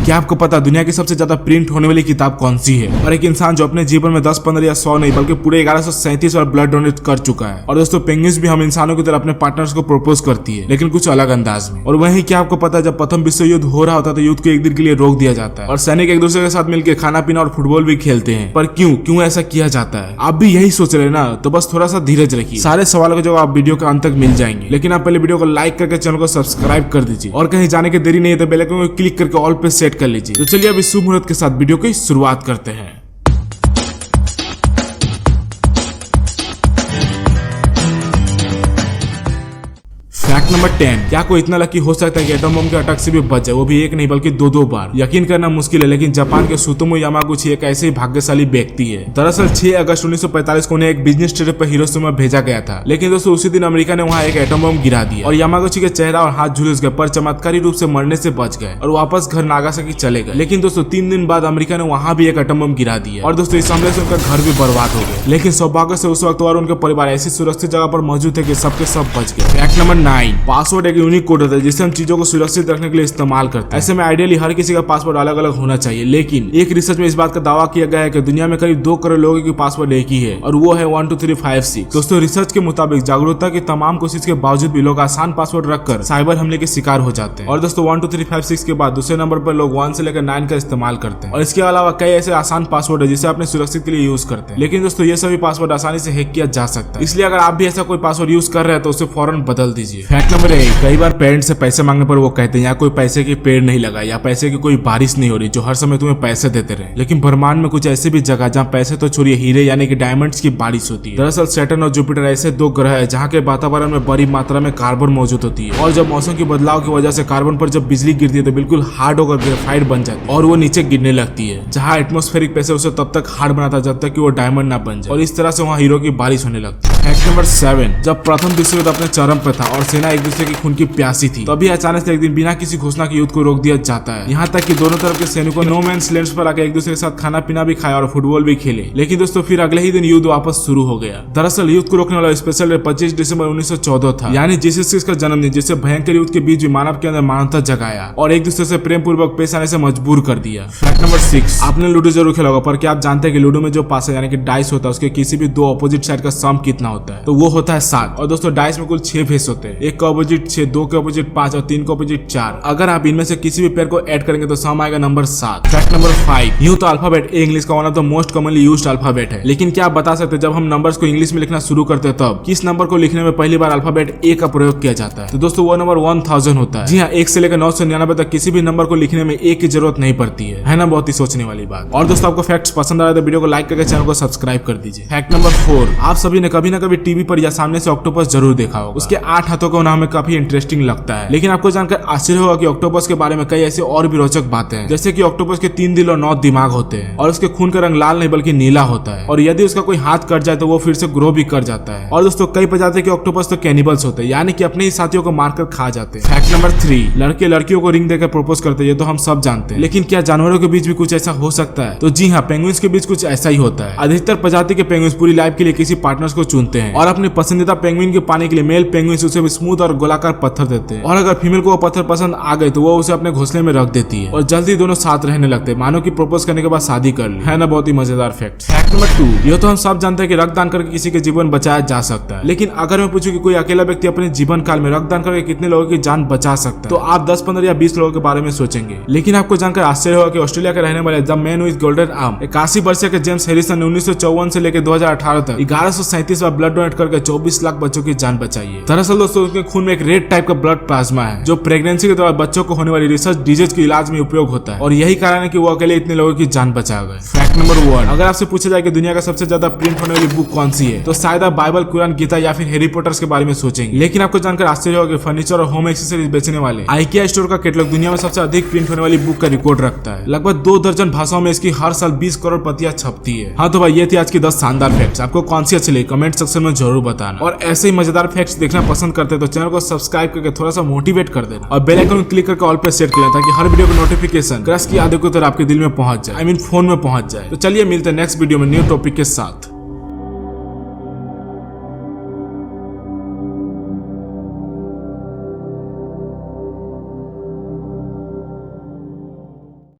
क्या आपको पता दुनिया की सबसे ज्यादा प्रिंट होने वाली किताब कौन सी है? और एक इंसान जो अपने जीवन में 10, 15 या 100 नहीं बल्कि पूरे 1137 बार ब्लड डोनेट कर चुका है। और दोस्तों पेंगुइन्स भी हम इंसानों की तरह अपने पार्टनर्स को प्रपोज करती है, लेकिन कुछ अलग अंदाज में। और वही क्या आपको पता, जब प्रथम विश्व युद्ध हो रहा होता तो युद्ध को एक दिन के लिए रोक दिया जाता है और सैनिक एक दूसरे के साथ मिलकर खाना पीना और फुटबॉल भी खेलते हैं। पर क्यों ऐसा किया जाता है? आप भी यही सोच रहे ना? तो बस थोड़ा सा धीरज रखिए, सारे सवालों के जवाब वीडियो के अंत तक मिल जाएंगे। लेकिन आप पहले वीडियो को लाइक करके चैनल को सब्सक्राइब कर दीजिए और कहीं जाने की देरी नहीं है तो बेल आइकन को क्लिक करके ऑल पे सेट कर लीजिए। तो चलिए अभी शुभ मुहूर्त के साथ वीडियो की शुरुआत करते हैं। फैक्ट नंबर 10, क्या कोई इतना लकी हो सकता है कि एटम बम के अटैक से भी बच जाए, वो भी एक नहीं बल्कि दो बार? यकीन करना मुश्किल है, लेकिन जापान के सुतोमो यामागुची एक ऐसे ही भाग्यशाली व्यक्ति है। दरअसल 6 अगस्त 1945 को उन्हें एक बिजनेस ट्रिप पर हिरोशिमा भेजा गया था, लेकिन दोस्तों उसी दिन अमेरिका ने वहाँ एक एटम बम गिरा दिया और यामागुची के चेहरा और हाथ झुलस गए, पर चमत्कारी रूप से मरने से बच गए और वापस घर नागासाकी चले गए। लेकिन दोस्तों 3 दिन बाद अमेरिका ने वहाँ भी एक एटम बम गिरा दिया और दोस्तों इस हमले से उनका घर भी बर्बाद हो गया। लेकिन सौभाग्य से उस वक्त और उनके परिवार ऐसी सुरक्षित जगह पर मौजूद थे कि सबके सब बच गए। फैक्ट नंबर 9, पासवर्ड एक यूनिक कोड होता है जिससे हम चीजों को सुरक्षित रखने के लिए इस्तेमाल करते हैं। ऐसे में आइडियली हर किसी का पासवर्ड अलग अलग होना चाहिए, लेकिन एक रिसर्च में इस बात का दावा किया गया है कि दुनिया में करीब 2 करोड़ लोगों की पासवर्ड एक ही है और वो है 12356। दोस्तों रिसर्च के मुताबिक जागरूकता की तमाम कोशिश के बावजूद भी लोग आसान पासवर्ड रखकर साइबर हमले के शिकार हो जाते हैं। और दोस्तों 12356 के बाद दूसरे नंबर पर लोग 1 से लेकर 9 का इस्तेमाल करते हैं। और इसके अलावा कई ऐसे आसान पासवर्ड है जिसे अपने सुरक्षित के लिए यूज करते हैं, लेकिन दोस्तों ये सभी पासवर्ड आसानी से हैक किया जा सकता है। इसलिए अगर आप भी ऐसा कोई पासवर्ड यूज कर रहे हैं तो उसे फौरन बदल दीजिए। फैक्ट नंबर 8, कई बार पेरेंट्स से पैसे मांगने पर वो कहते हैं यहाँ कोई पैसे के पेड़ नहीं लगा या पैसे की कोई बारिश नहीं हो रही जो हर समय तुम्हें पैसे देते रहे। लेकिन ब्रह्मांड में कुछ ऐसी भी जगह जहाँ पैसे तो छोड़िए हीरे यानी कि डायमंड्स की बारिश होती है। दरअसल सैटर्न और जुपिटर ऐसे 2 ग्रह है जहाँ के वातावरण में बड़ी मात्रा में कार्बन मौजूद होती है और जब मौसम के बदलाव की वजह से कार्बन पर जब बिजली गिरती है तो बिल्कुल हार्ड होकर ग्रेफाइट बन जाती है और वो नीचे गिरने लगती है, जहाँ एटमोस्फेरिक प्रेशर उसे तब तक हार्ड बनाता है जब तक कि वो डायमंड ना बन जाए और इस तरह से वहाँ हीरो की बारिश होने लगती है। फैक्ट नंबर 7, जब प्रथम विश्व युद्ध अपने चरम पर था और सेना एक दूसरे की खून की प्यासी थी, तभी अचानक से एक दिन बिना किसी घोषणा के युद्ध को रोक दिया जाता है। यहाँ तक कि दोनों तरफ के सैनिकों ने नो मैन्स लैंड पर आकर एक दूसरे के साथ खाना पीना भी खाया और फुटबॉल भी खेले। लेकिन दोस्तों फिर अगले ही दिन युद्ध वापस शुरू हो गया। दरअसल युद्ध को रोकने वाला स्पेशल डे 25 दिसंबर 1914 था, यानी जीसस क्राइस्ट का जन्मदिन, जिससे भयंकर युद्ध के बीच भी मानव के अंदर मानवता जगाया और एक दूसरे से प्रेम पूर्वक पेश आने से मजबूर कर दिया। फैक्ट नंबर 6, आपने लूडो जरूर खेला होगा, पर क्या आप जानते हैं कि लूडो में जो पास है यानी कि डाइस होता है उसके किसी भी 2 अपोजिट साइड का सम कितना होता है? तो वो होता है 7। और दोस्तों डाइस में कुल 6 फेस होते हैं, 1 का अपोजिट 6, 2 के अपोजिट 5 और 3 का अपोजिट 4। अगर आप इनमें से किसी भी पेयर को ऐड करेंगे तो सम आएगा नंबर 7। फैक्ट नंबर 5, यूं तो अल्फाबेट ए इंग्लिश का one of the most commonly used alphabet है, लेकिन क्या आप बता सकते हैं जब हम नंबर्स को इंग्लिश में लिखना शुरू करते हैं तब किस नंबर को लिखने में पहली बार अल्फाबेट ए का प्रयोग किया जाता है? तो दोस्तों वो नंबर 1000 होता है। जी हाँ, 1 से लेकर 999 तक किसी भी नंबर को लिखने में ए की जरूरत नहीं पड़ती है ना? बहुत ही सोचने वाली बात। और दोस्तों आपको फैक्ट्स पसंद आ रहा है तो वीडियो को लाइक करके चैनल को सब्सक्राइब कर दीजिए। फैक्ट नंबर 4, आप सभी ने कभी ना कभी टीवी पर या सामने से ऑक्टोपस जरूर देखा होगा। उसके 8 हाथों का होना हमें काफी इंटरेस्टिंग लगता है, लेकिन आपको जानकर आश्चर्य होगा कि ऑक्टोपस के बारे में कई ऐसी और भी रोचक बातें हैं, जैसे कि ऑक्टोपस के 3 दिल और 9 दिमाग होते हैं और उसके खून का रंग लाल नहीं बल्कि नीला होता है और यदि उसका कोई हाथ कट जाए तो वो फिर से ग्रो भी कर जाता है। और दोस्तों कई प्रजाति के ऑक्टोपस तो कैनिबल्स होते हैं, यानी कि अपने ही साथियों को मारकर खा जाते हैं। फैक्ट नंबर 3, लड़के लड़कियों को रिंग देकर प्रपोज करते हैं, ये तो हम सब जानते हैं, लेकिन क्या जानवरों के बीच भी कुछ ऐसा हो सकता है? तो जी हाँ, पेंगुइन्स के बीच कुछ ऐसा ही होता है। अधिकतर प्रजाति के पेंगुइन्स पूरी लाइफ के लिए किसी पार्टनर्स को चुनते हैं और अपने पसंदीदा पेंगुइन के पाने के लिए मेल पेंगुइन्स उसे स्मूथ और गोलाकार पत्थर देते हैं और अगर फीमेल को वो पत्थर पसंद आ गए तो वो उसे अपने घोंसले में रख देती है और जल्दी दोनों साथ रहने लगते हैं, मानो कि प्रपोज करने के बाद शादी कर ले। है ना बहुत ही मजेदार फैक्ट। फैक्ट नंबर 2, ये तो हम सब जानते हैं कि रक्तदान करके किसी के जीवन बचाया जा सकता है, लेकिन अगर मैं पूछूं कि कोई अकेला व्यक्ति अपने जीवन काल में रक्तदान करके कितने लोगों की जान बचा सकता है, तो आप 10, 15 या 20 लोगों के बारे में सोचेंगे। लेकिन आपको जानकर आश्चर्य होगा कि ऑस्ट्रेलिया के रहने वाले the man with golden arm 81 वर्षीय के जेम्स हैरिसन ने 1954 से लेकर 2018 तक 1137 बार ब्लड डोनेट करके 24 लाख बच्चों की जान बचाई है। दरअसल दोस्तों उसके खून में एक रेड टाइप का ब्लड प्लाज्मा है जो प्रेगनेंसी के दौरान बच्चों को होने वाली रिसर्च डिजीज के इलाज में उपयोग होता है और यही कारण है कि वो अकेले इतने लोगों की जान बचा गए। फैक्ट नंबर 1, अगर आपसे पूछा जाए कि दुनिया का सबसे ज्यादा प्रिंट होने वाली बुक कौन सी है तो शायद आप बाइबल, कुरान, गीता या फिर हैरी पॉटर्स के बारे में सोचेंगे। लेकिन आपको जानकर आश्चर्य होगा कि फर्नीचर और होम एक्सेसरीज बेचने वाले IKEA स्टोर का कैटलॉग दुनिया में सबसे अधिक प्रिंट होने वाली बुक का रिकॉर्ड रखता है। लगभग 2 दर्जन भाषाओं में इसकी हर साल 20 करोड़ प्रतियां छपती है। हाँ तो भाई ये थी आज की 10 शानदार फैक्ट्स। आपको कौन सी अच्छी लगी कमेंट सेक्शन में जरूर बताना और ऐसे ही मजेदार फैक्ट्स देखना पसंद करते हैं तो चैनल को सब्सक्राइब करके थोड़ा सा मोटिवेट कर देना और बेल आइकन क्लिक करके ऑल पे सेट कर लेना ताकि हर वीडियो का नोटिफिकेशन क्रश की यादों की तरह आपके दिल में पहुंच जाए, फोन में पहुंच जाए। तो चलिए मिलते हैं नेक्स्ट वीडियो में न्यू टॉपिक के साथ।